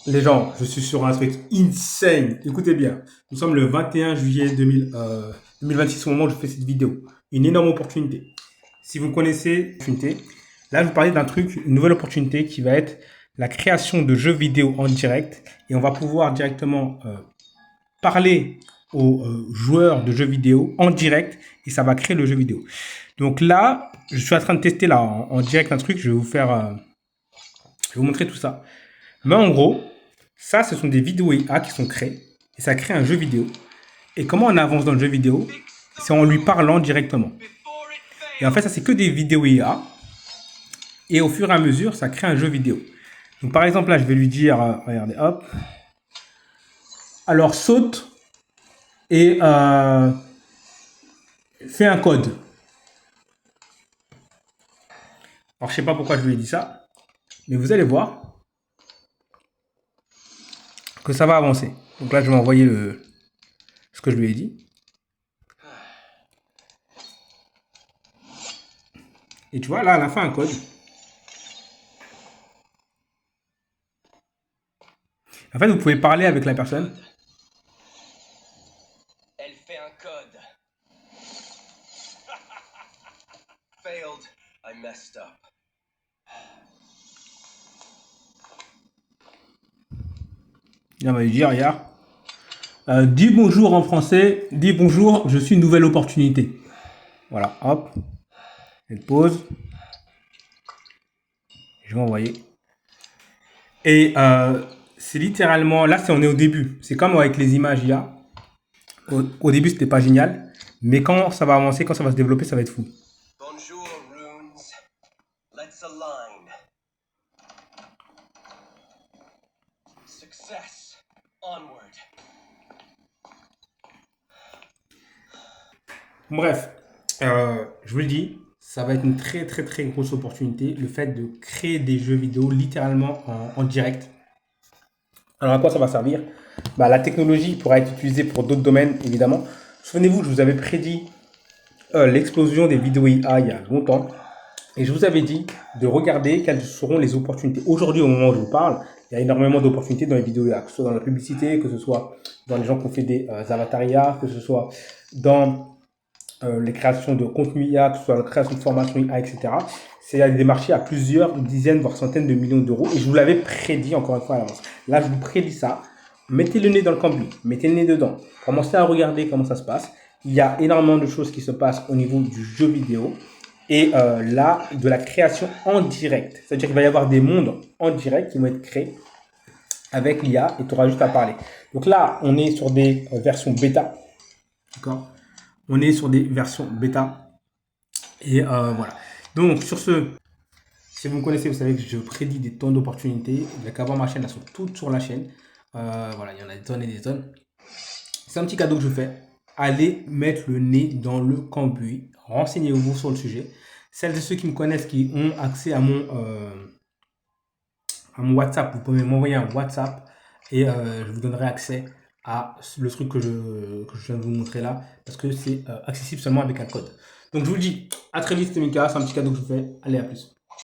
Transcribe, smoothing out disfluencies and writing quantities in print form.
Les gens, je suis sur un truc insane. Écoutez bien, nous sommes le 21 juillet 2026 au moment où je fais cette vidéo. Une énorme opportunité. Si vous connaissez l'opportunité, là je vous parlais d'un truc, une nouvelle opportunité qui va être la création de jeux vidéo en direct. Et on va pouvoir directement parler aux joueurs de jeux vidéo en direct et ça va créer le jeu vidéo. Donc là, je suis en train de tester là en direct un truc. Je vais vous faire, je vais vous montrer tout ça. Mais en gros, ça, ce sont des vidéos IA qui sont créées. Et ça crée un jeu vidéo. Et comment on avance dans le jeu vidéo? C'est en lui parlant directement. Et en fait, ça, c'est que des vidéos IA. Et au fur et à mesure, ça crée un jeu vidéo. Donc, par exemple, là, je vais lui dire, regardez, hop. Alors, saute et fais un code. Alors, je sais pas pourquoi je lui ai dit ça. Mais vous allez voir que ça va avancer. Donc là, je vais envoyer ce que je lui ai dit. Et tu vois, là, elle a fait un code. En fait, vous pouvez parler avec la personne. Elle fait un code. Failed. I messed up. Il va lui dire, regarde. Dis bonjour en français. Dis bonjour, je suis une nouvelle opportunité. Voilà, hop. Elle pose. Je vais envoyer. Et c'est littéralement, là, on est au début. C'est comme avec les images IA. Au début, c'était pas génial. Mais quand ça va avancer, quand ça va se développer, ça va être fou. Bonjour, runes. Let's align. Success. Onward. Bref, je vous le dis, ça va être une très très très grosse opportunité, le fait de créer des jeux vidéo littéralement en direct. Alors à quoi ça va servir? Bah, la technologie pourra être utilisée pour d'autres domaines, évidemment. Souvenez-vous, je vous avais prédit l'explosion des vidéos IA il y a longtemps. Et je vous avais dit de regarder quelles seront les opportunités. Aujourd'hui, au moment où je vous parle, il y a énormément d'opportunités dans les vidéos IA, que ce soit dans la publicité, que ce soit dans les gens qui ont fait des avatars IA, que ce soit dans les créations de contenu IA, que ce soit la création de formation IA, etc. Il y a des marchés à plusieurs dizaines, voire centaines de millions d'euros. Et je vous l'avais prédit encore une fois à l'avance. Là, je vous prédis ça. Mettez le nez dans le cambouis, mettez le nez dedans. Commencez à regarder comment ça se passe. Il y a énormément de choses qui se passent au niveau du jeu vidéo. Et là, de la création en direct. C'est-à-dire qu'il va y avoir des mondes en direct qui vont être créés avec l'IA et tu auras juste à parler. Donc là, on est sur des versions bêta. D'accord? On est sur des versions bêta. Et voilà. Donc, sur ce, si vous me connaissez, vous savez que je prédis des tonnes d'opportunités. Il n'y a qu'à voir ma chaîne, elles sont toutes sur la chaîne. Voilà, il y en a des tonnes et des tonnes. C'est un petit cadeau que je fais. Allez mettre le nez dans le cambouis. Renseignez-vous sur le sujet. Celles et ceux qui me connaissent, qui ont accès à mon WhatsApp, vous pouvez m'envoyer un WhatsApp et je vous donnerai accès à le truc que je viens de vous montrer là, parce que c'est accessible seulement avec un code. Donc je vous le dis, à très vite, c'était Mika, c'est un petit cadeau que je vous fais. Allez, à plus.